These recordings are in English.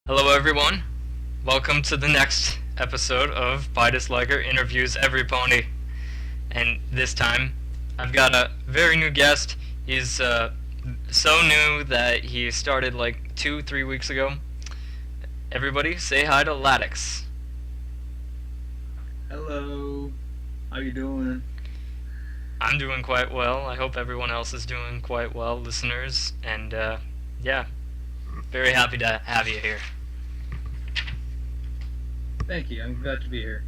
Hello, everyone. Welcome to the next episode of PieDisliker interviews Everypony. And this time, I've got a very new guest. He's so new that he started like 2-3 weeks ago. Everybody, say hi to LaDix. Hello. How you doing? I'm doing quite well. I hope everyone else is doing quite well, listeners. And yeah, very happy to have you here. Thank you. I'm glad to be here.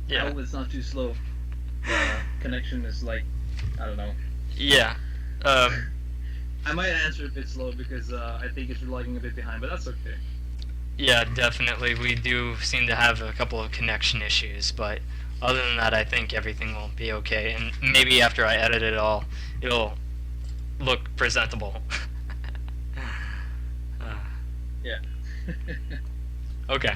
I Yeah, hope it's not too slow. The connection is like, I don't know. yeah. Um, I might answer a bit slow because I think it's lagging a bit behind, but that's okay. Yeah, definitely. We do seem to have a couple of connection issues, but other than that, I think everything will be okay. And maybe after I edit it all, it'll look presentable. uh, Yeah. okay.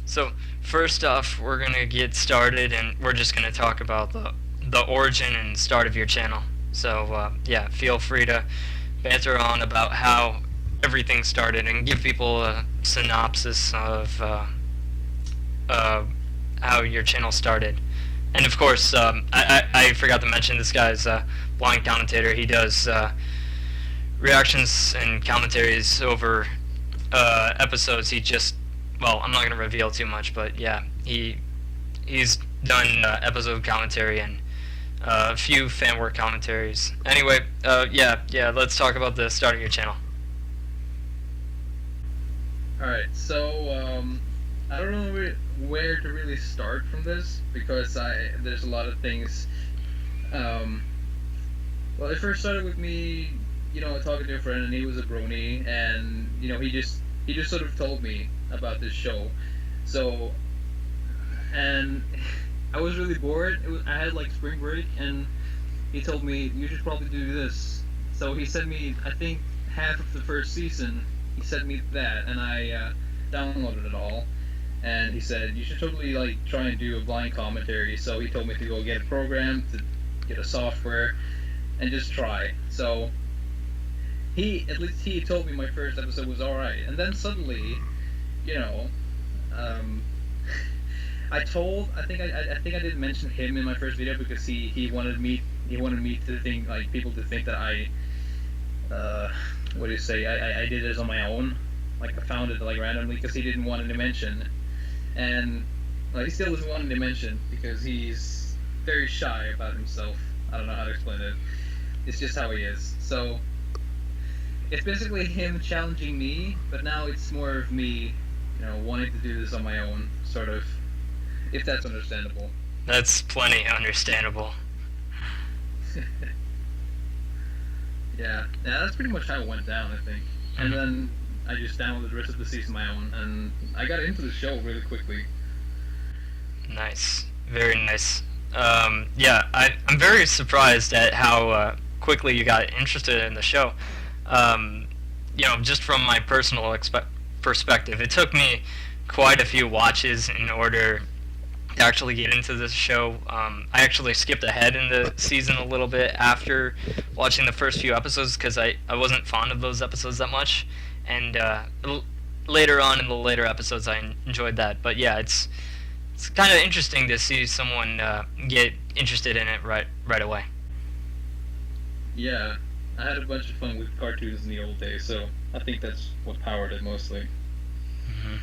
So first off, we're gonna get started, and we're just gonna talk about the origin and start of your channel. So yeah, feel free to banter on about how everything started and give people a synopsis of uh, how your channel started. And of course, I forgot to mention this guy's blind commentator. He does reactions and commentaries over episodes. Well, I'm not going to reveal too much, but yeah, he's done episode commentary and a few fan work commentaries. Anyway, yeah, let's talk about the start of your channel. All right. So I don't know where to really start from this because there's a lot of things. Um, well, it first started with me, talking to a friend, and he was a Brony, and he just sort of told me about this show. So, and I was really bored. I had like spring break, and he told me you should probably do this. So he sent me, I think, half of the first season. He sent me that, and I downloaded it all. And he said you should totally like try and do a blind commentary. So he told me to go get a program, to get a software, and just try. So at least he told me my first episode was all right, and then suddenly, you know, um, I think I didn't mention him in my first video because he wanted me to think, like, people to think that what do you say, I did this on my own, like I found it like randomly because he didn't want any mention, and he still doesn't want any mention because he's very shy about himself. I don't know how to explain it. It's just how he is. So it's basically him challenging me, but now it's more of me, wanting to do this on my own, sort of, if that's understandable. That's plenty understandable. Yeah, that's pretty much how it went down, I think. And then I just downloaded the rest of the season on my own, and I got into the show really quickly. Nice, very nice. Yeah, I'm very surprised at how quickly you got interested in the show. Just from my personal perspective, it took me quite a few watches in order to actually get into this show. I actually skipped ahead in the season a little bit after watching the first few episodes because I wasn't fond of those episodes that much. And later on in the later episodes, I enjoyed that. But yeah, it's kind of interesting to see someone get interested in it right away. Yeah, I had a bunch of fun with cartoons in the old days, so I think that's what powered it mostly. Hmm.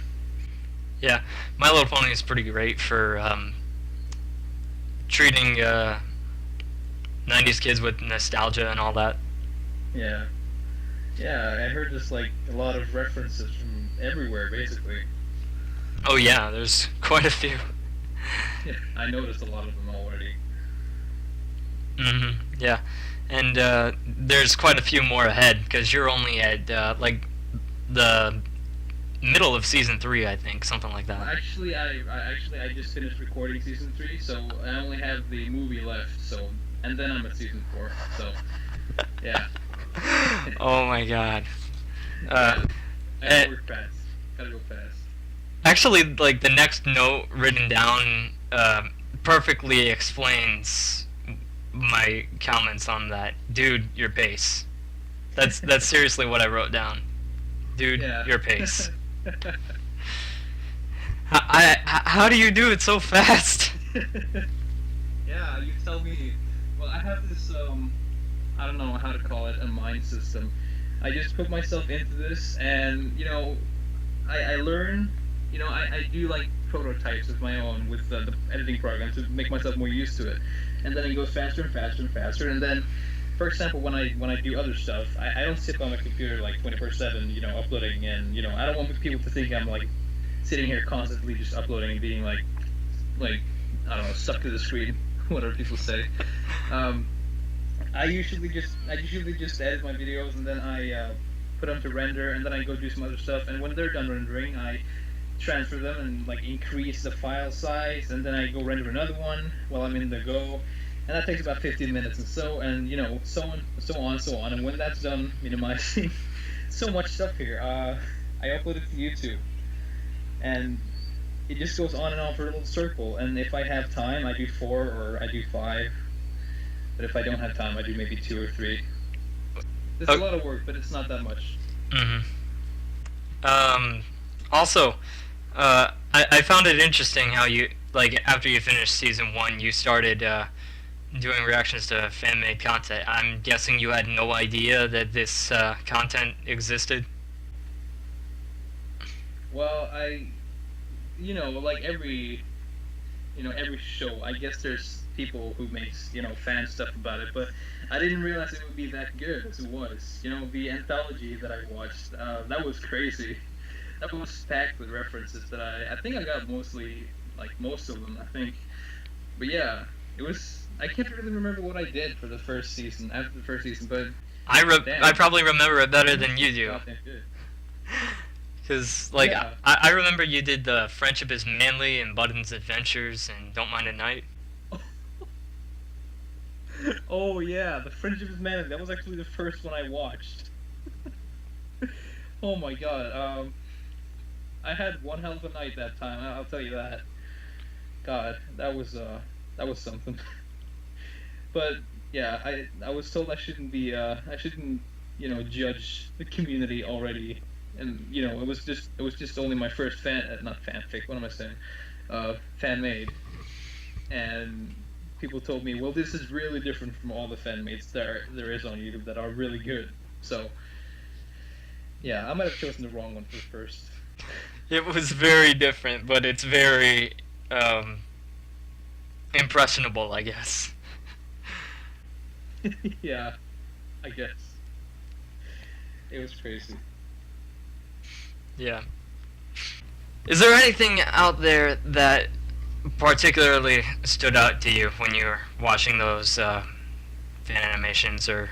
Yeah, My Little Pony is pretty great for treating 90s kids with nostalgia and all that. Yeah. Yeah, I heard just like a lot of references from everywhere, basically. Oh yeah, there's quite a few. Yeah, I noticed a lot of them already. Yeah, and there's quite a few more ahead because you're only at like the middle of season 3, I think, something like that. Actually, I just finished recording season 3, so I only have the movie left. So, and then I'm at season 4. So, yeah. Oh my god. Yeah, I eh, gotta work fast. Gotta go fast. Actually, like the next note written down perfectly explains my comments on that. Dude, your bass. That's seriously what I wrote down. dude, Yeah. your pace. How do you do it so fast? Yeah, you tell me. Well, I have this I don't know how to call it, a mind system. I just put myself into this, and I learn. I do like prototypes of my own with the editing program to make myself more used to it, and then it goes faster and faster and faster. And then, for example, when I do other stuff, I don't sit on my computer like 24/7, uploading, and I don't want people to think I'm like sitting here constantly just uploading and being like I don't know, stuck to the screen, whatever people say. Um, I usually just edit my videos, and then I put them to render, and then I go do some other stuff. And when they're done rendering, I transfer them and like increase the file size, and then I go render another one while I'm in the go, and that takes about 15 minutes, and so on, so on, so on. And when that's done, minimizing so much stuff here, I upload it to YouTube, and it just goes on and on for a little circle. And if I have time, I do 4 or I do 5. But if I don't have time, I do maybe 2 or 3. It's a lot of work, but it's not that much. Also, I found it interesting how you, like, after you finished season 1, you started doing reactions to fan-made content. I'm guessing you had no idea that this content existed? Well, like every show, I guess there's people who makes, fan stuff about it, but I didn't realize it would be that good as it was. The anthology that I watched, that was crazy. That was packed with references that I think I got mostly, like most of them, I think. But yeah, I can't really remember what I did for the first season, after the first season, but I probably remember it better than you do. Good. Because, like, Yeah. I remember you did the Friendship is Manly and Button's Adventures and Don't Mind a Night. Oh yeah, the Friendship is Manly. That was actually the first one I watched. Oh my god. I had one hell of a night that time. I'll tell you that. God, that was something. But yeah, I was told I shouldn't judge the community already. And it was just only my first not fanfic. What am I saying? Fan made. And people told me, well, this is really different from all the fan mates there is on YouTube that are really good. So yeah, I might have chosen the wrong one for the first. It was very different, but it's very impressionable, I guess. Yeah, I guess. It was crazy. Yeah. Is there anything out there that particularly stood out to you when you were watching those fan animations or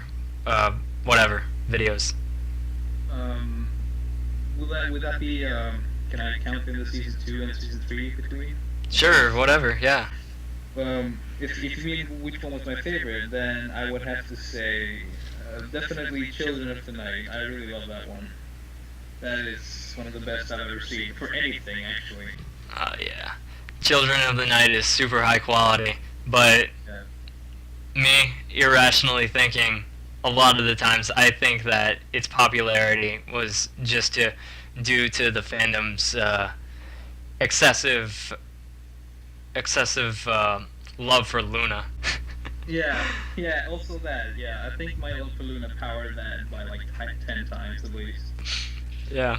whatever videos? Would that be? Can I count in the season 2 and season 3 between? Sure, whatever. Yeah. If you mean which one was my favorite, then I would have to say definitely Children of the Night. I really love that one. That is one of the best I've ever seen for anything, actually. Yeah. Children of the Night is super high quality, but Yeah. me, irrationally thinking, a lot of the times I think that its popularity was just due to the fandom's excessive love for Luna. Yeah, also that. Yeah, I think my love for Luna powered that by like 10 times at least. Yeah.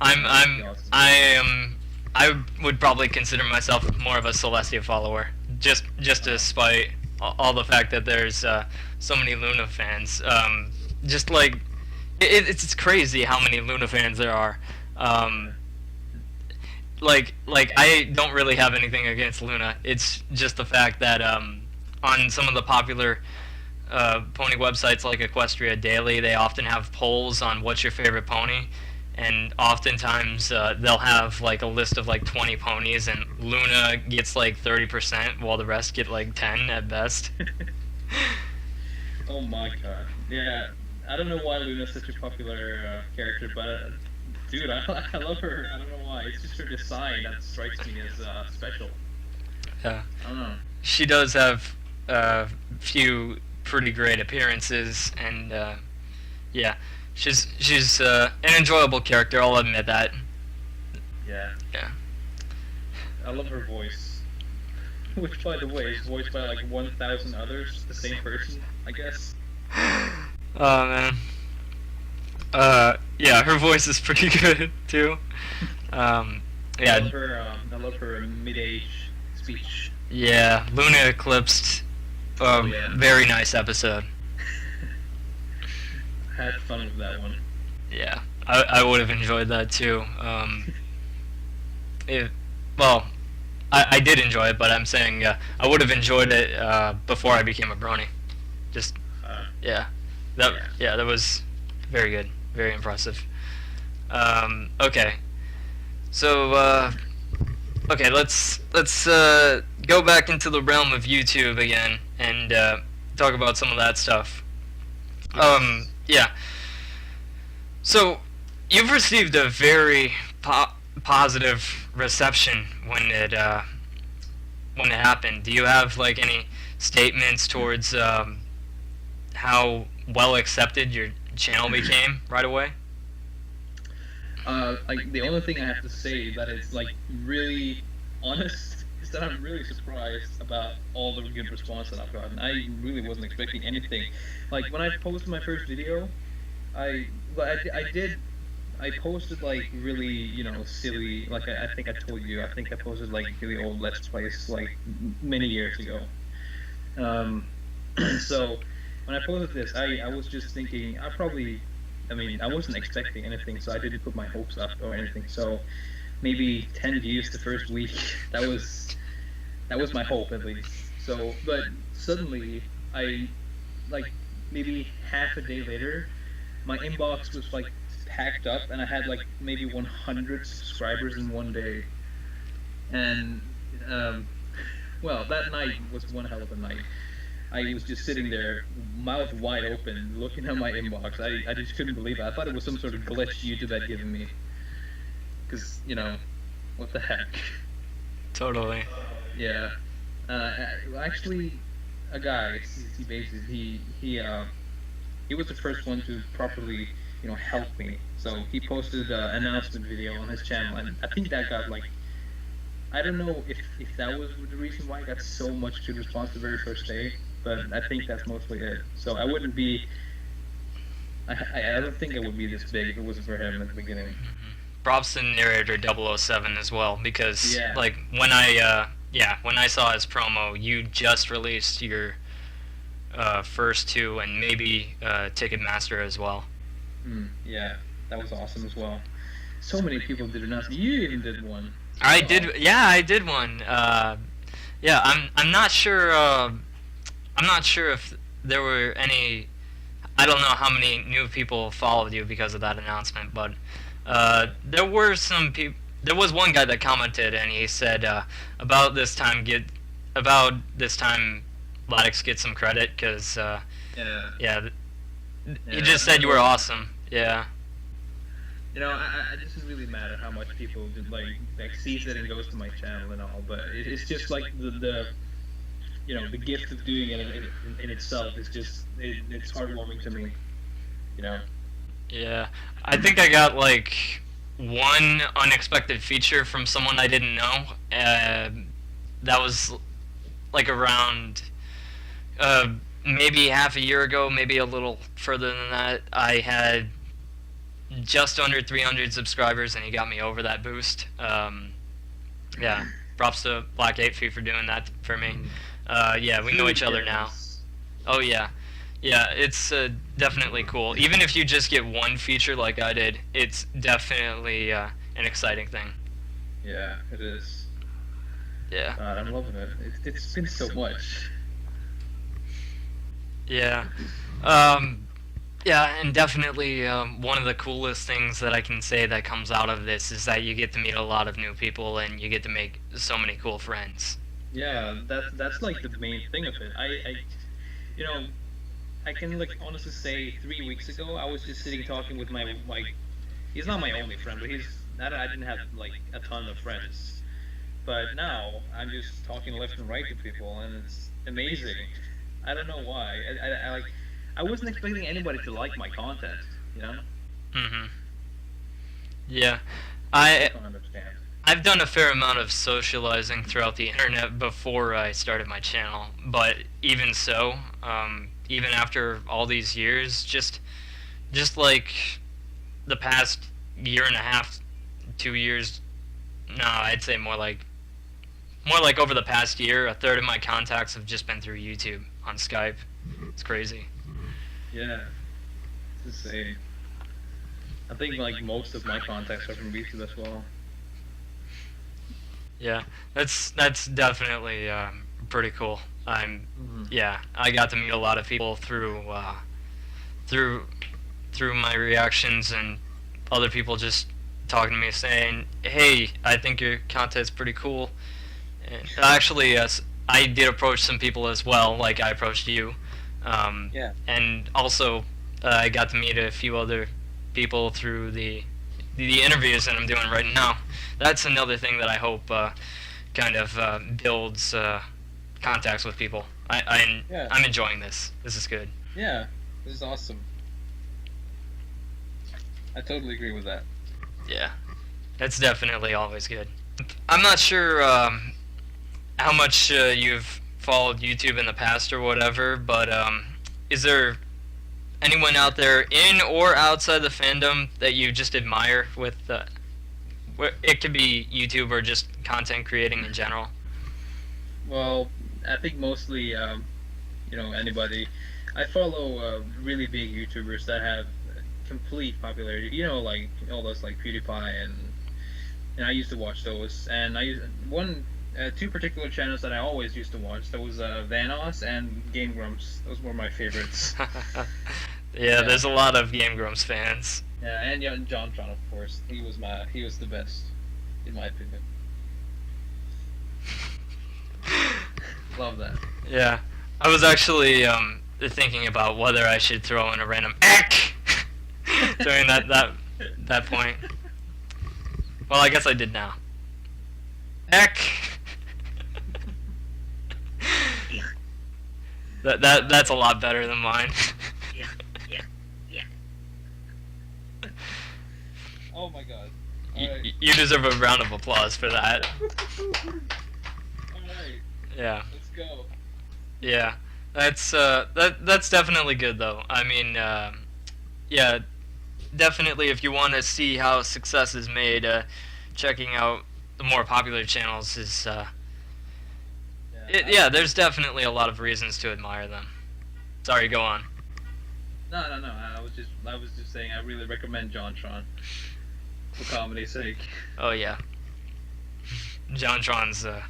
Awesome. I would probably consider myself more of a Celestia follower, just despite all the fact that there's so many Luna fans. Just like it's crazy how many Luna fans there are. Like I don't really have anything against Luna. It's just the fact that on some of the popular pony websites like Equestria Daily, they often have polls on what's your favorite pony, and oftentimes they'll have like a list of like 20 ponies, and Luna gets like 30%, while the rest get like 10 at best. Oh my god. Yeah, I don't know why Luna's such a popular character, but dude, I love her. I don't know why. It's just her design that strikes me as special. Yeah. I don't know. She does have a few pretty great appearances, and yeah, She's an enjoyable character. I'll admit that. Yeah. Yeah. I love her voice. Which, by the way, is voiced by like 1,000 others, the same person, I guess. Oh man. Yeah, her voice is pretty good too. Yeah. I love her mid-age speech. Yeah, Luna Eclipsed. Yeah. Very nice episode. Had fun with that one. Yeah, I would have enjoyed that too. Well, I did enjoy it, but I'm saying I would have enjoyed it before I became a Brony. Just yeah, that was very good, very impressive. Okay, so okay, let's go back into the realm of YouTube again and talk about some of that stuff. Yeah. So you've received a very positive reception when it happened. Do you have like any statements towards how well accepted your channel became right away? Like the only thing I have to say that is like really honest is that I'm really surprised about all the good response that I've gotten. I really wasn't expecting anything. Like when I posted my first video, I posted like really, you know, silly, like I think I told you, I think I posted like really old Let's Plays like many years ago. So when I posted this, I was just thinking, I wasn't expecting anything, so I didn't put my hopes up or anything. So maybe 10 views the first week, that was my hope at least. So, but suddenly, like maybe half a day later, my inbox was like packed up, and I had like maybe 100 subscribers in one day. And well, that night was one hell of a night. I was just sitting there, mouth wide open, looking at my inbox. I just couldn't believe it. I thought it was some sort of glitch YouTube had given me. Because, you know, what the heck? Totally. Yeah. Actually, a guy, he was the first one to properly, you know, help me. So he posted an announcement video on his channel, and I think that got like, I don't know if that was the reason why I got so much good response the very first day, but I think that's mostly it. So I wouldn't be, I don't think it would be this big if it wasn't for him at the beginning. Props to narrator 007 as well, because Yeah. like when I saw his promo, you just released your first two and maybe Ticketmaster as well. Yeah, that was awesome as well. So many people did announcement. You even did one. I did. Yeah, I did one. Yeah, I'm not sure. I'm not sure if there were any. I don't know how many new people followed you because of that announcement, but there were some people. There was one guy that commented, and he said about this time LaDix get some credit because Yeah. he just said you were awesome. Yeah. You know, I just really mad at how much people did, like sees it and goes to my channel and all, but it's just like the you know, the gift of doing it in itself is just it's heartwarming to me. You know. Yeah, I think I got like one unexpected feature from someone I didn't know. That was like around maybe half a year ago, maybe a little further than that. I had just under 300 subscribers, and he got me over that boost. Yeah, props to Black 8 Feet for doing that for me. Yeah, we know each other now. Oh yeah. Yeah, it's definitely cool. Even if you just get one feature like I did, it's definitely an exciting thing. Yeah, it is. Yeah. God, I'm loving it. It's been so much. Yeah. Yeah, and definitely one of the coolest things that I can say that comes out of this is that you get to meet a lot of new people and you get to make so many cool friends. Yeah, that's like the main thing of it. I you know, I can like honestly say 3 weeks ago I was just sitting talking with my he's not my only friend, but I didn't have like a ton of friends. But now I'm just talking left and right to people, and it's amazing. I don't know why. I wasn't expecting anybody to like my content. You know, Yeah, I I don't understand. I've done a fair amount of socializing throughout the internet before I started my channel, but even so, even after all these years, just like the past year and a half, 2 years. No, I'd say more like over the past year, a third of my contacts have just been through YouTube on Skype. It's crazy. Yeah, it's insane. I think like most of my contacts are from YouTube as well. Yeah, that's definitely pretty cool. Mm-hmm. Yeah, I got to meet a lot of people through through my reactions and other people just talking to me saying, "Hey, I think your content's pretty cool." And actually, yes, I did approach some people as well, like I approached you. Yeah. And also, I got to meet a few other people through the interviews that I'm doing right now. That's another thing that I hope kind of builds contacts with people. Yeah. I'm enjoying this. This is good. Yeah, this is awesome. I totally agree with that. Yeah, that's definitely always good. I'm not sure how much you've followed YouTube in the past or whatever, but is there anyone out there in or outside the fandom that you just admire with it could be YouTube or just content creating in general? Well, I think mostly, anybody. I follow really big YouTubers that have complete popularity. You know, like all those like PewDiePie and I used to watch those. And I used two particular channels that I always used to watch. That was Vanoss and Game Grumps. Those were my favorites. Yeah, there's a lot of Game Grumps fans. Yeah, and JonTron, of course. He was the best, in my opinion. Love that. Yeah, I was actually thinking about whether I should throw in a random "eck" during that point. Well, I guess I did now. Eck. That's a lot better than mine. Oh my god. You deserve a round of applause for that. Alright, Yeah. let's go. Yeah. That's definitely good though. I mean, yeah, definitely if you want to see how success is made, checking out the more popular channels is yeah, there's definitely a lot of reasons to admire them. Sorry, go on. No. I was just saying I really recommend JonTron for comedy's sake. Oh yeah. JonTron's a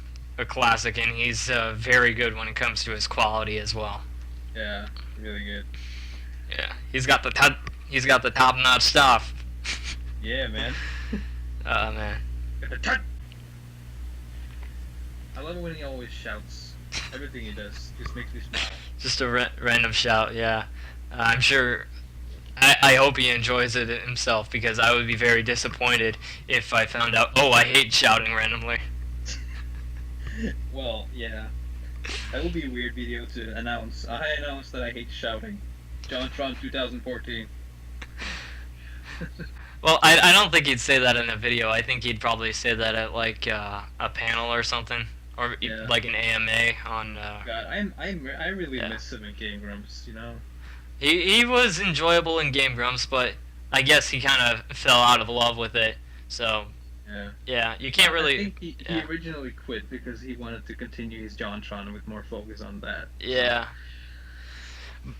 classic, and he's very good when it comes to his quality as well. Yeah, really good. Yeah, he's got the top-notch stuff. Yeah, man. Oh man. I love it when he always shouts. Everything he does just makes me smile. Just a random shout, yeah. I'm sure. I hope he enjoys it himself, because I would be very disappointed if I found out. Oh, I hate shouting randomly. Well, yeah. That would be a weird video to announce. I announced that I hate shouting. JonTron 2014. Well, I don't think he'd say that in a video. I think he'd probably say that at like a panel or something, or Yeah. like an AMA on. God, I really Yeah. miss him in Game Grumps. You know. He was enjoyable in Game Grumps, but I guess he kind of fell out of love with it. So Yeah. yeah, you can't really. I think he yeah. originally quit because he wanted to continue his JonTron with more focus on that. Yeah.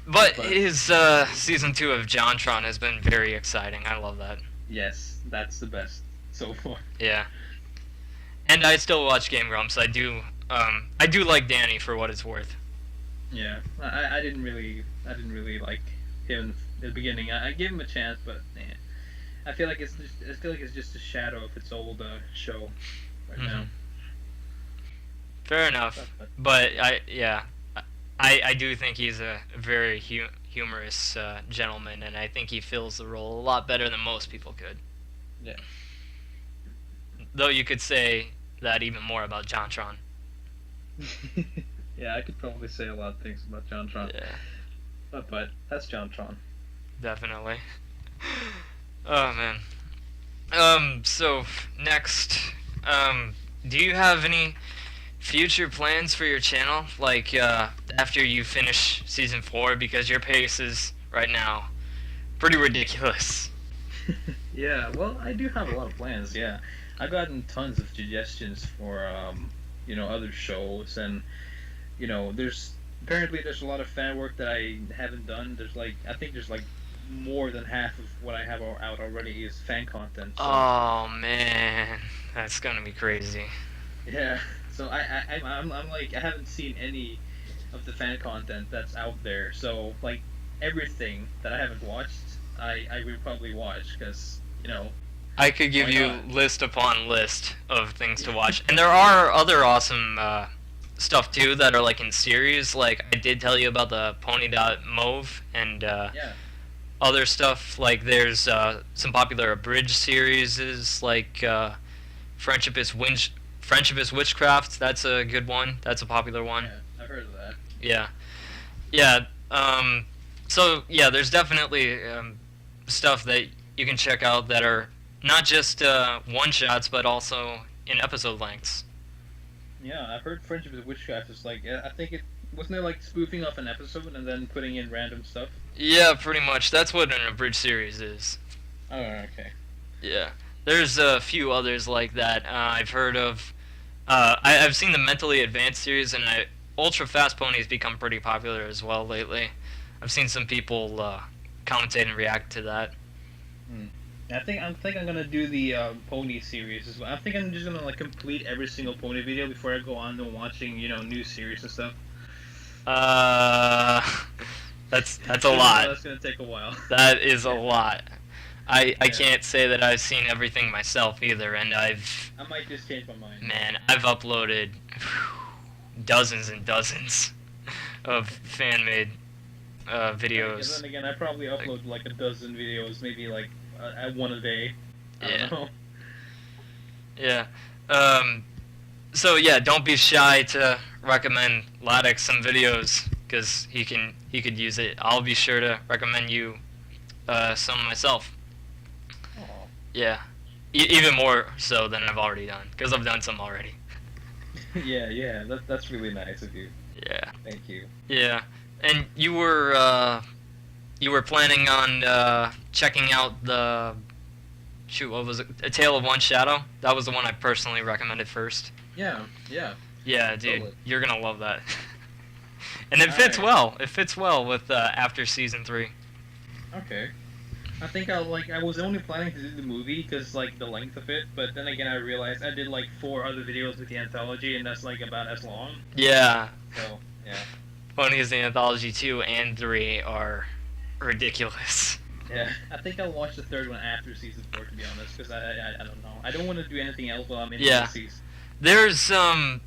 But his season 2 of JonTron has been very exciting. I love that. Yes, that's the best so far. Yeah. And I still watch Game Grumps. I do like Danny for what it's worth. Yeah, I didn't really like him in the beginning. I gave him a chance, but I feel like it's just a shadow of its old show right now. Fair enough. But I do think he's a very humorous gentleman, and I think he fills the role a lot better than most people could. Yeah. Though you could say that even more about JonTron. Yeah, I could probably say a lot of things about JonTron. Yeah, But that's JonTron. definitely. Oh man. So next, do you have any future plans for your channel? Like, after you finish season 4, because your pace is right now pretty ridiculous. Yeah, well, I do have a lot of plans. Yeah, I've gotten tons of suggestions for other shows, and there's a lot of fan work that I haven't done. I think there's like more than half of what I have out already is fan content. So Oh man, that's gonna be crazy. yeah, so I'm like I haven't seen any of the fan content that's out there. So like everything that I haven't watched, I will probably watch because I could give why you not? list upon list of things to watch, and there are other awesome stuff too that are like in series. Like I did tell you about the Pony.move and Yeah. other stuff. Like there's some popular abridged series like Friendship is Winch. Friendship is Witchcraft. That's a good one. That's a popular one. Yeah, I've heard of that. Yeah. Yeah. So yeah, there's definitely stuff that you can check out that are not just one shots, but also in episode lengths. Yeah, I've heard Friendship with Witchcraft is like I think it wasn't it like spoofing off an episode and then putting in random stuff. Yeah, pretty much. That's what an abridged series is. Oh, okay. Yeah. There's a few others like that I've heard of. I've seen the Mentally Advanced series, and Ultra Fast Pony has become pretty popular as well lately. I've seen some people commentate and react to that. I think I'm gonna do the pony series as well. I think I'm just gonna like complete every single pony video before I go on to watching new series and stuff. Uh, that's a Even though lot. That's gonna take a while. That is a lot. I Yeah. can't say that I've seen everything myself either, and I might just change my mind. I've uploaded dozens and dozens of fan-made And videos. then again, I probably upload like a dozen videos, maybe like one a day. I Yeah. don't know. Yeah. So yeah, don't be shy to recommend LaDix some videos because he could use it. I'll be sure to recommend you some myself. Aw. Yeah, even more so than I've already done because I've done some already. Yeah. That's really nice of you. Yeah, Thank you. yeah. And you were planning on checking out the what was it? A Tale of One Shadow. That was the one I personally recommended first. Yeah. Yeah, dude, Totally. you're gonna love that. And it fits Alright. well. It fits well with after season 3. Okay. I think I was only planning to do the movie because like the length of it, but then again I realized I did like 4 other videos with the anthology and that's like about as long. Yeah, So yeah. Pony is the Anthology 2 and 3 are ridiculous. Yeah. I think I'll watch the third one after season 4 to be honest, because I don't know. I don't want to do anything else while I'm in Yeah. the season. There's some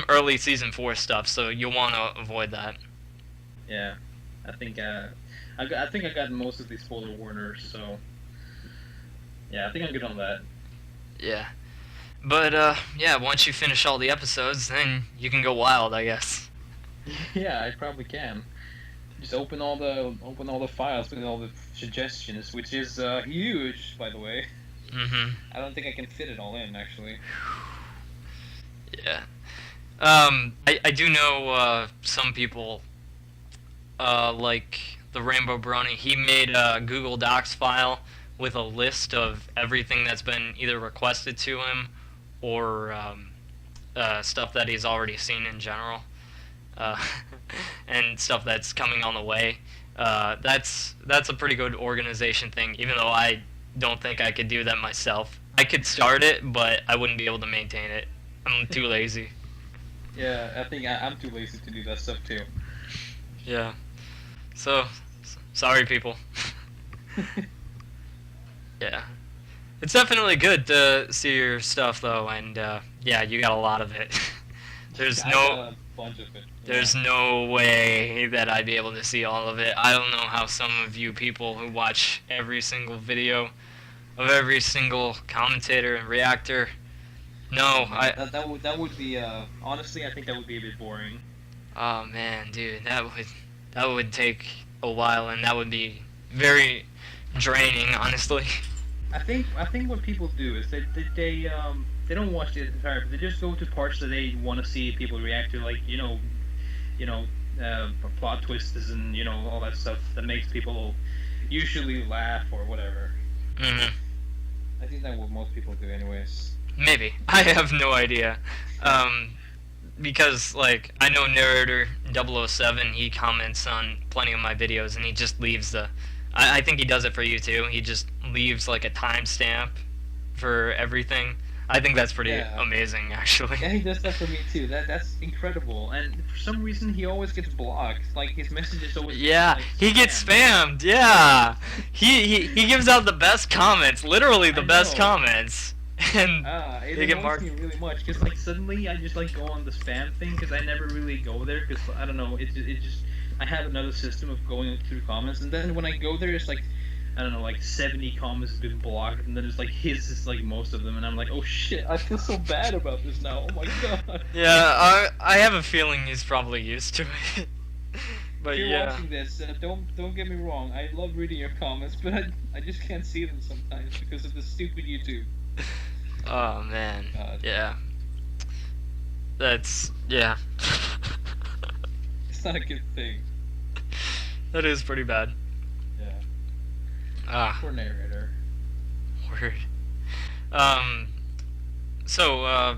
early season 4 stuff, so you'll want to avoid that. Yeah. I think I think I got most of these spoiler warners, so yeah, I think I'm good on that. Yeah. But yeah, once you finish all the episodes, then you can go wild, I guess. Yeah, I probably can. Just open all the files with all the suggestions, which is huge, by the way. Mhm. I don't think I can fit it all in, actually. Yeah. I do know some people like the Rainbow Brony. He made a Google Docs file with a list of everything that's been either requested to him or stuff that he's already seen in general, uh, and stuff that's coming on the way. That's a pretty good organization thing, even though I don't think I could do that myself. I could start it, but I wouldn't be able to maintain it. I'm too lazy. Yeah, I think I'm too lazy to do that stuff too. Yeah. So, sorry, people. Yeah. It's definitely good to see your stuff, though, and yeah, you got a lot of it. There's I no. got a bunch of it. There's no way that I'd be able to see all of it. I don't know how some of you people who watch every single video of every single commentator and reactor. No, that would be honestly I think that would be a bit boring. oh man, dude, that would take a while, and that would be very draining, honestly. I think what people do is they don't watch the entire. They just go to parts that they want to see people react to, like you know, plot twists and all that stuff that makes people usually laugh or whatever. Hmm. I think that's what most people do, anyways. Maybe. I have no idea. Because, like, I know Narrator 007, he comments on plenty of my videos, and he just leaves I think he does it for you, too. He just leaves, like, a timestamp for everything. I think that's pretty amazing, actually. Yeah, he does that for me, too. That's incredible. And for some reason, he always gets blocked. Like, his messages always Yeah, like, he gets spammed, yeah. He gives out the best comments, literally the best comments. And it they get annoys marked. me really much because like suddenly I just like go on the spam thing because I never really go there because I don't know it just I have another system of going through comments and then when I go there it's like I don't know like 70 comments have been blocked and then it's like his is like most of them and I'm like oh shit I feel so bad about this now oh my god. Yeah, I have a feeling he's probably used to it. But if you're yeah. watching this, don't get me wrong. I love reading your comments, but I just can't see them sometimes because of the stupid YouTube. Oh man. God. Yeah. Yeah. It's not a good thing. That is pretty bad. Yeah. Ah, Poor narrator. word. So,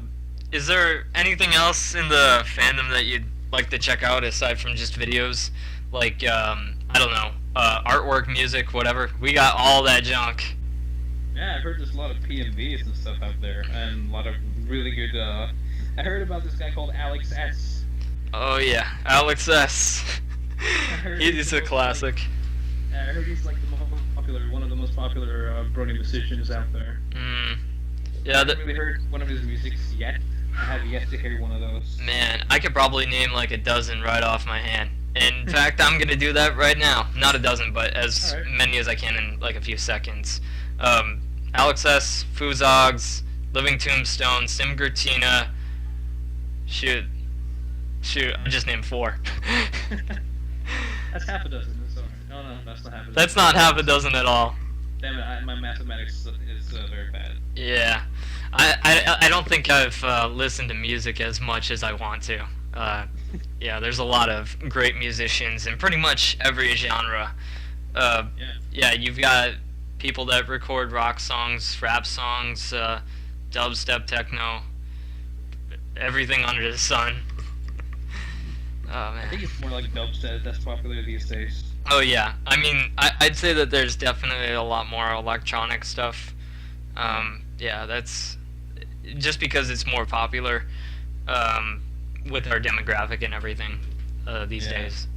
is there anything else in the fandom that you'd like to check out aside from just videos? Like, I don't know, artwork, music, whatever. We got all that junk. Yeah, I've heard there's a lot of PMVs and stuff out there, and a lot of really good. I heard about this guy called Alex S. Oh yeah, Alex S. heard He's he's a the most, classic. I heard he's like the most popular, one of the most popular Brony musicians out there. Mm. I Yeah, haven't really heard one of his musics yet. I have yet to hear one of those. man, I could probably name like a dozen right off my hand. In fact, I'm gonna do that right now. Not a dozen, but as Alright. many as I can in like a few seconds. Alex S, Fuzogs, Living Tombstone, Simgertina. Shoot, I just named 4. That's half a dozen. Sorry. No, that's not half a dozen. That's not half a dozen at all. Damn it, my mathematics is very bad. Yeah, I don't think I've listened to music as much as I want to. Yeah, there's a lot of great musicians in pretty much every genre. Yeah, you've got people that record rock songs, rap songs, dubstep, techno, everything under the sun. Oh I think man. it's more like dubstep that's popular these days. Oh yeah. I mean, I'd say that there's definitely a lot more electronic stuff. Yeah, that's just because it's more popular with our demographic and everything these Yeah. days.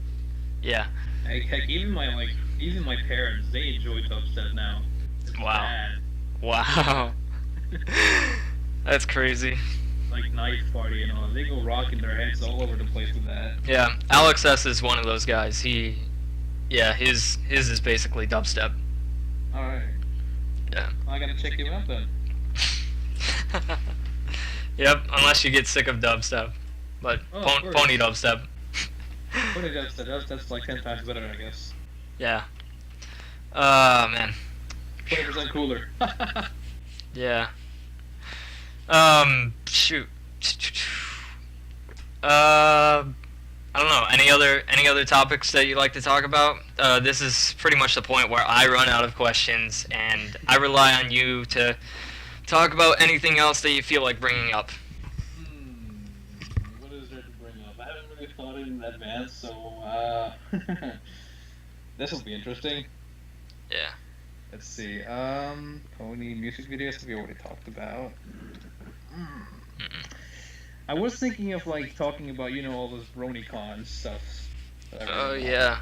Yeah. Heck, even my parents, they enjoy dubstep now. It's Wow. bad. Wow. That's crazy. Like Night Party and all. They go rocking their heads all over the place with that. Yeah, Alex S is one of those guys. His is basically dubstep. Alright. Yeah. I gotta check him out then. Yep, unless you get sick of dubstep. But Oh, of course. pony dubstep. What is dubstep? That's like 10 times better, I guess. Yeah. Man. 20% cooler. Yeah. Shoot. I don't know. Any other topics that you'd like to talk about? This is pretty much the point where I run out of questions, and I rely on you to talk about anything else that you feel like bringing up. What is there to bring up? I haven't really thought it in advance, so this will be interesting. Yeah. Let's see. Pony music videos we already talked about. Mm-mm. I was thinking of like talking about all those BronyCon stuff. that I read Oh about. yeah.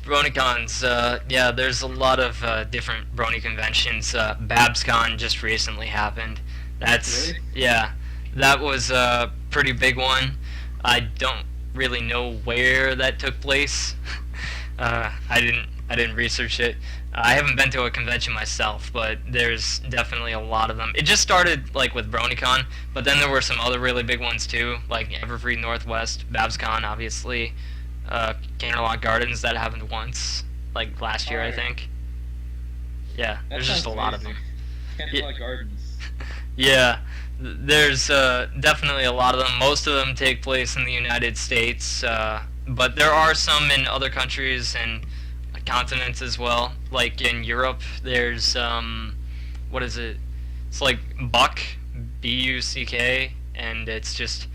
BronyCons, yeah, there's a lot of different Brony conventions. BabsCon just recently happened. That's Really? yeah, that was a pretty big one. I don't really know where that took place. I didn't research it. I haven't been to a convention myself, but there's definitely a lot of them. It just started like with BronyCon, but then there were some other really big ones too, like Everfree Northwest, BabsCon, obviously. Canterlot Gardens, that happened once. like last year, I Alright. think. Yeah, That there's just a sounds lot of amazing. them. Candlelight Gardens. Yeah, there's definitely a lot of them. Most of them take place in the United States, but there are some in other countries and continents as well. Like in Europe, there's what is it? It's like Buck, Buck, and it's just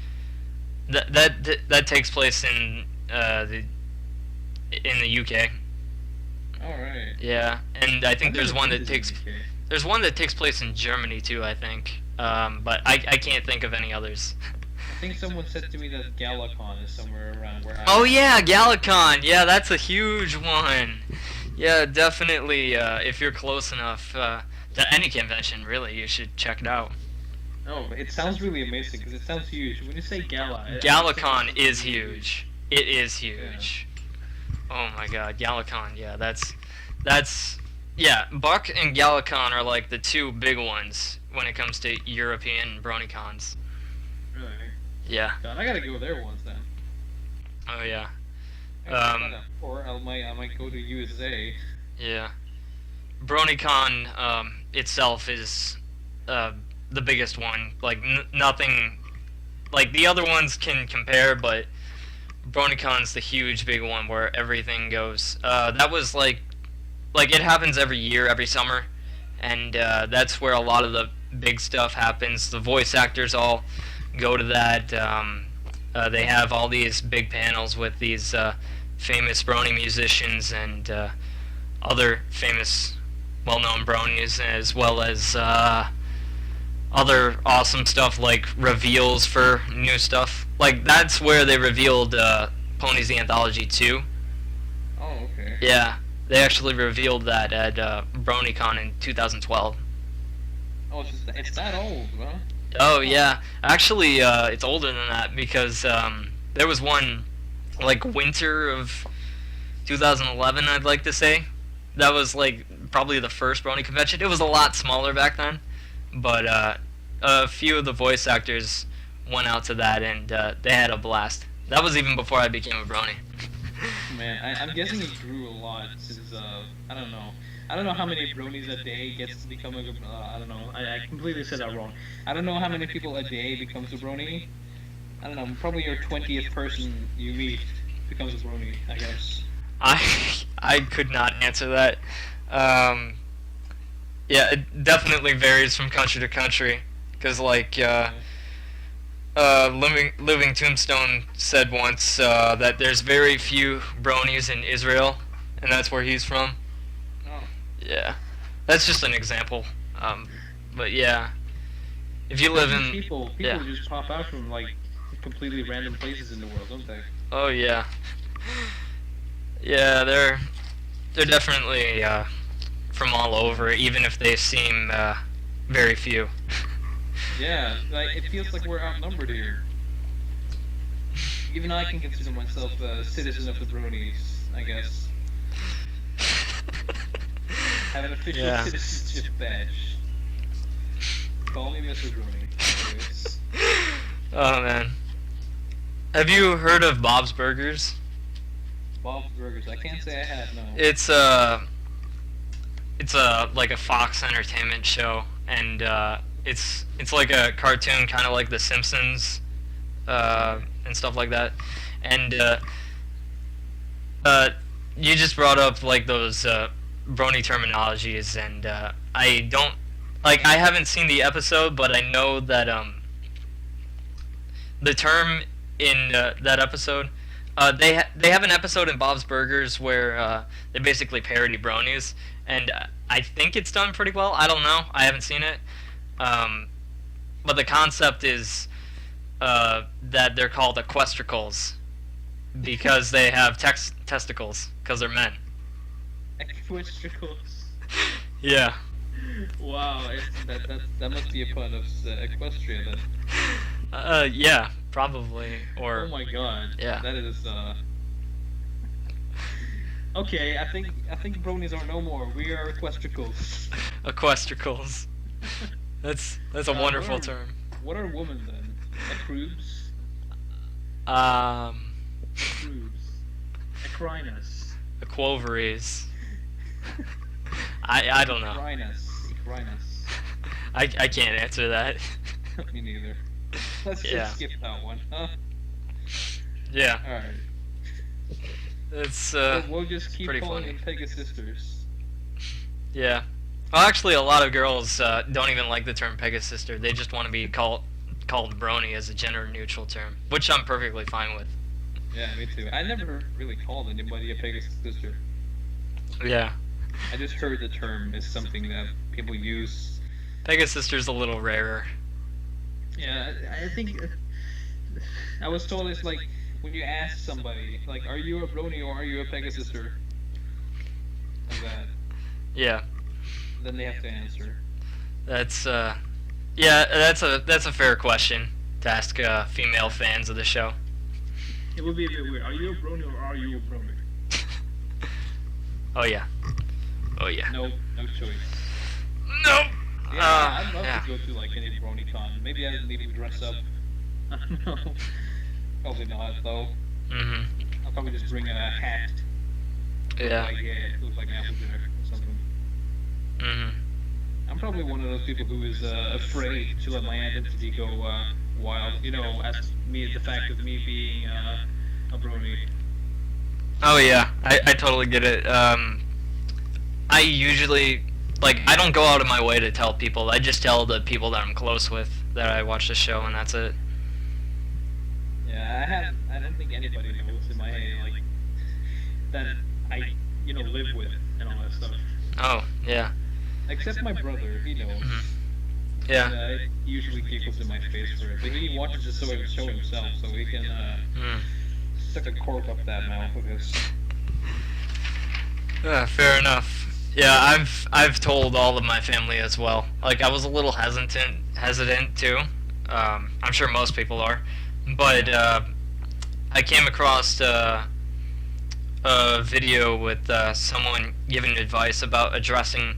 that takes place in the UK. Alright. Yeah, and I think I've there's never one been that to the takes UK. there's one that takes place in Germany too, I think. But I can't think of any others. I think someone said to me that Galacon is somewhere around where I Oh am. yeah, Galacon. Yeah, that's a huge one. Yeah, definitely. If you're close enough to any convention, really, you should check it out. Oh, it sounds really amazing because it sounds huge. When you say gala, I just think Galacon it's is really huge. It is huge. Oh my God, Galacon. Yeah, that's yeah. Buck and Galacon are like the two big ones when it comes to European BronyCons. Really? Yeah. God, I gotta go there once then. Oh yeah. Or I might go to USA. Yeah. BronyCon itself is the biggest one. Like nothing, like the other ones can compare, but BronyCon's the huge big one where everything goes. That was like it happens every year, every summer, and that's where a lot of the big stuff happens. The voice actors all go to that. They have all these big panels with these famous Brony musicians and other famous, well-known bronies, as well as other awesome stuff like reveals for new stuff. Like that's where they revealed Ponies the Anthology 2. Oh, okay. Yeah, they actually revealed that at BronyCon in 2012. Oh, it's that old, huh? Oh yeah, actually, it's older than that because there was one like winter of 2011, I'd like to say. That was like probably the first Brony convention. It was a lot smaller back then, but a few of the voice actors went out to that and they had a blast. That was even before I became a Brony. Man, I'm guessing it grew a lot since I don't know. I don't know how many bronies a day gets to become a. I don't know. I completely said that wrong. I don't know how many people a day becomes a brony. I don't know. Probably your 20th person you meet becomes a brony, I guess. I could not answer that. Yeah, it definitely varies from country to country. Cause like Living Tombstone said once that there's very few bronies in Israel, and that's where he's from. Oh. Yeah, that's just an example. But yeah, if you live in People yeah. just pop out from like completely random places in the world, don't they? Oh yeah, yeah, they're definitely from all over, even if they seem very few. Yeah, like it feels like we're outnumbered here. Even I can consider myself a citizen of the bronies, I guess. Have an official Yeah. citizenship badge. Call me Mr. Brony. Anyways. Oh man, have you heard of Bob's Burgers? Bob's Burgers. I can't say I have, no. It's like a Fox Entertainment show, and it's like a cartoon, kind of like The Simpsons, and stuff like that. And you just brought up like those Brony terminologies, and I don't like. I haven't seen the episode, but I know that the term in that episode. They have an episode in Bob's Burgers where they basically parody bronies, and I think it's done pretty well. I don't know. I haven't seen it. But the concept is that they're called equestricles because they have testicles because they're men. Equestricals. Yeah. Wow, that must be a pun of equestrian then. Yeah, probably. Or Oh my god. Yeah. That is Okay, I think bronies are no more. We are equestricals. equestricles. That's a wonderful what are- term. What are women then? Ecrubes? Um, Ecrubes. Ecrinas. equovaries. I don't know. Ikrinus. I can't answer that. Me neither. Let's Yeah. just skip that one, huh? Yeah, Alright. it's We'll just keep pretty calling funny. them Pegasisters. Yeah. Well, actually, a lot of girls don't even like the term Pegasister. They just want to be called Brony as a gender-neutral term, which I'm perfectly fine with. Yeah, me too. I never really called anybody a Pegasister. Yeah. I just heard the term is something that people use. Pegasister's a little rarer. Yeah, I think I was told it's like when you ask somebody, like, are you a Brony or are you a Pegasister? Like that. Yeah. Then they have to answer. That's yeah, that's a fair question to ask female fans of the show. It would be a bit weird. Are you a Brony or are you a Brony? Oh yeah. Oh yeah. No choice. No. Yeah, I'd love yeah. to go to like any Brony con. Maybe I'd dress up. I don't know. Probably not though. Mhm. I'll probably just bring a hat. Yeah. Like, it looks like an apple dinner or something. Mhm. I'm probably one of those people who is afraid to let my identity go wild. You know, as the fact of me being a Brony. Oh yeah, I totally get it. I usually I don't go out of my way to tell people. I just tell the people that I'm close with that I watch the show, and that's it. Yeah, I don't think anybody knows in my head like that I live with and all that stuff. Oh yeah. Except my brother, he knows. Mhm. Yeah. And, he usually giggles in my face for it, but he watches the show himself, so he can Mm. stick a cork up that mouth with his. Fair enough. Yeah, I've told all of my family as well. Like I was a little hesitant too. I'm sure most people are, but I came across a video with someone giving advice about addressing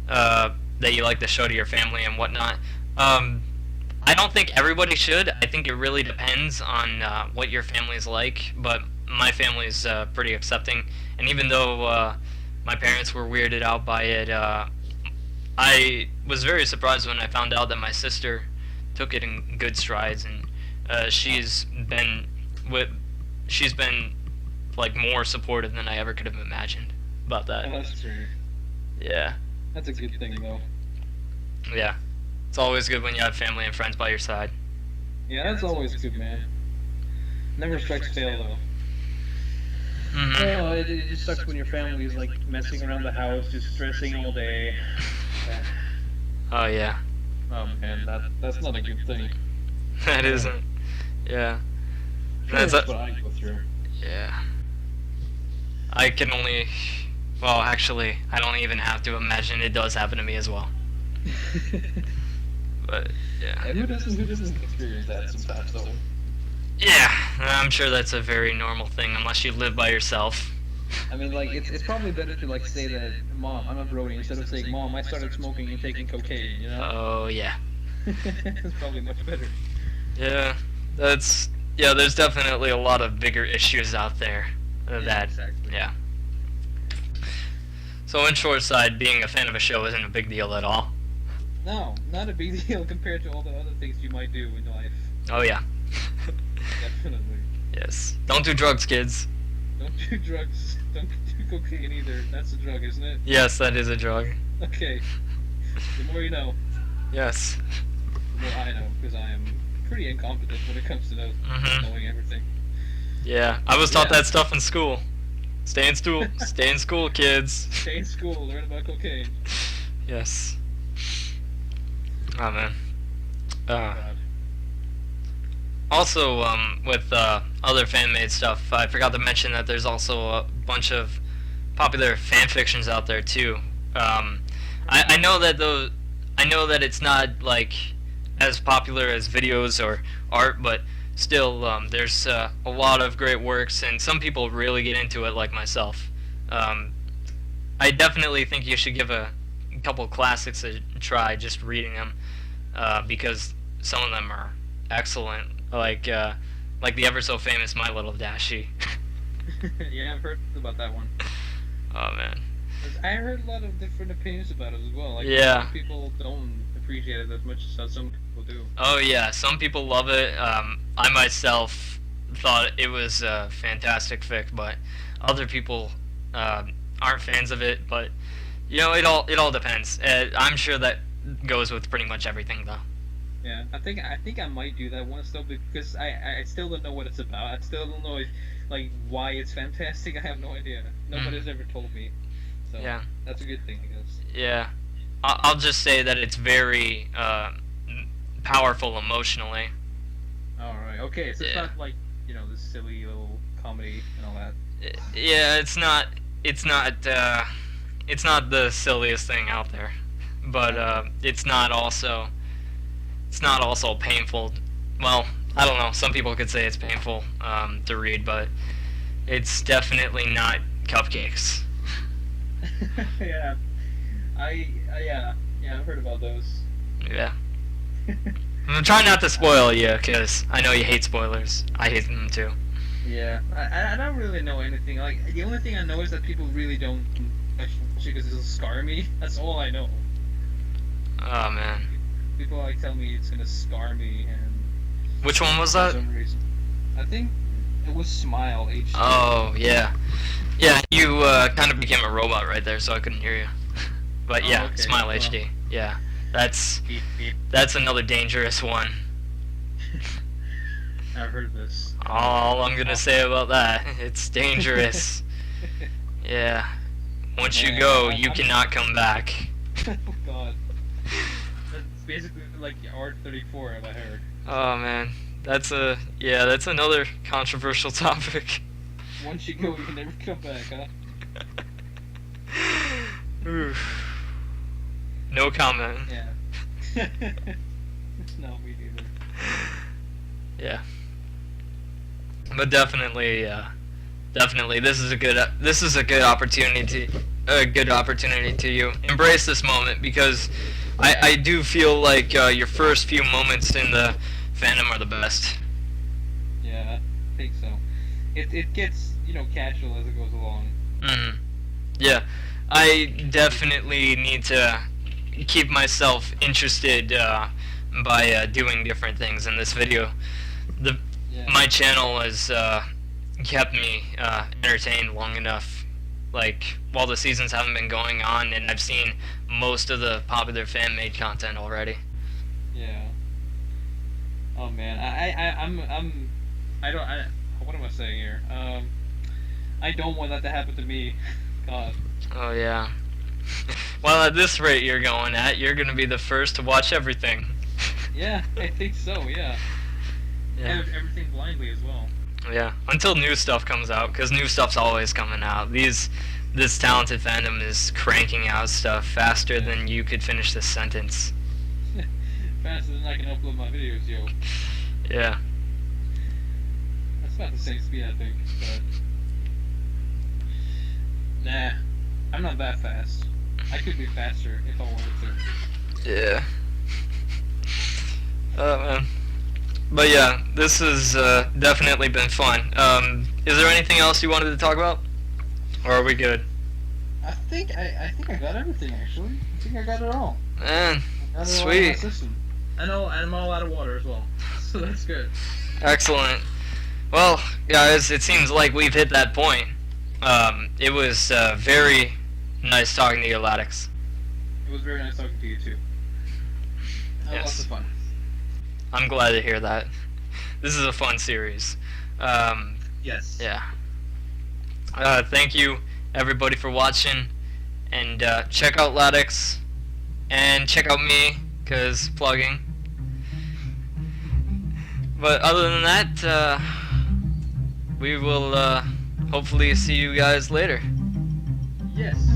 that you like the show to your family and whatnot. I don't think everybody should. I think it really depends on what your family's like, but my family's pretty accepting. And even though my parents were weirded out by it, I was very surprised when I found out that my sister took it in good strides, and she's been like more supportive than I ever could have imagined about that. Oh, that's true. Yeah. That's a good thing, though. Yeah. It's always good when you have family and friends by your side. Yeah, that's always good, man. Never strikes fail, though. Mm-hmm. Well, it just sucks when your family is like messing around the house, just stressing all day. Oh yeah. Oh man, that's not a good thing. That isn't. Yeah. That's what I go through. Yeah. I can only. Well, actually, I don't even have to imagine it does happen to me as well. But yeah. And who doesn't experience that sometimes, though? Yeah, I'm sure that's a very normal thing unless you live by yourself. I mean, like, it's probably better to, like, say that, Mom, I'm a Brony, instead of saying, Mom, I started smoking and taking cocaine, you know? Oh yeah. It's probably much better. Yeah, there's definitely a lot of bigger issues out there that, exactly. yeah. So in short side, being a fan of a show isn't a big deal at all. No, not a big deal compared to all the other things you might do in life. Oh yeah. Definitely. Yes. Don't do drugs, kids. Don't do drugs. Don't do cocaine either. That's a drug, isn't it? Yes, that is a drug. Okay. The more you know. Yes. The more I know, because I am pretty incompetent when it comes to knowing everything. Yeah, I was taught Yeah. that stuff in school. Stay in school. Stay in school, kids. Stay in school, learn about cocaine. Yes. Oh man. God. Also, with other fan-made stuff, I forgot to mention that there's also a bunch of popular fan fictions out there too. I know that it's not like as popular as videos or art, but still, there's a lot of great works, and some people really get into it, like myself. I definitely think you should give a couple classics a try, just reading them, because some of them are excellent. Like the ever so famous My Little Dashie. Yeah, I've heard about that one. Oh man. 'Cause I heard a lot of different opinions about it as well. Like, Yeah. some people don't appreciate it as much as some people do. Oh yeah, some people love it. I myself thought it was a fantastic fic, but other people aren't fans of it. But it all depends. I'm sure that goes with pretty much everything though. Yeah, I think I might do that once though, because I still don't know what it's about. I still don't know like why it's fantastic. I have no idea. Nobody's ever told me. So Yeah. that's a good thing, I guess. Yeah, I'll just say that it's very powerful emotionally. All right. Okay. So it's Yeah. not like this silly little comedy and all that. Yeah, it's not. It's not. It's not the silliest thing out there, but it's not also. It's not also painful. Well, I don't know. Some people could say it's painful to read, but it's definitely not cupcakes. Yeah. Yeah. I've heard about those. Yeah. I'm trying not to spoil you, because I know you hate spoilers. I hate them too. Yeah. I don't really know anything. Like the only thing I know is that people really don't actually watch it because it'll scar me. That's all I know. Oh man. People like tell me it's gonna scar me, and Which one was for that? some reason, I think it was Smile HD. Oh yeah. Yeah, you kind of became a robot right there, so I couldn't hear you. But yeah, okay. Smile Well. HD. Yeah, that's Beep, beep. another dangerous one. I've heard this. All I'm gonna say about that, it's dangerous. Yeah, once you Yeah, go, I'm- you I'm- cannot come back. Oh God. That's basically like R34, have I heard. Oh man, that's another controversial topic. Once you go, you can never come back, huh? Oof. No comment. Yeah. No, me neither. Yeah. But definitely, this is a good opportunity. A good opportunity to you. Embrace this moment, because I do feel like your first few moments in the fandom are the best. Yeah, I think so. It gets casual as it goes along. Hmm. Yeah, I definitely need to keep myself interested by doing different things in this video. Yeah. My channel has kept me entertained long enough, like while the seasons haven't been going on, and I've seen most of the popular fan-made content already. Yeah. Oh man, what am I saying here? I don't want that to happen to me. God. Oh yeah. Well, at this rate you're going at, you're gonna be the first to watch everything. Yeah, I think so. Yeah. Yeah. Everything blindly as well. Yeah. Until new stuff comes out, because new stuff's always coming out. This talented fandom is cranking out stuff faster than you could finish this sentence. Faster than I can upload my videos, yo. Yeah. That's about the same speed, I think. But nah, I'm not that fast. I could be faster if I wanted to. Yeah. Oh man. But yeah, this has definitely been fun. Is there anything else you wanted to talk about? Or are we good? I think I got everything actually. I think I got it all. Man, Got it all in my sweet. system. I know, and I'm all out of water as well. So that's good. Excellent. Well, guys, it seems like we've hit that point. It was very nice talking to you, LaDix. It was very nice talking to you too. Had Yes. lots of fun. I'm glad to hear that. This is a fun series. Yes. Yeah. Thank you, everybody, for watching. And check out LaDix. And check out me, because plugging. But other than that, we will hopefully see you guys later. Yes.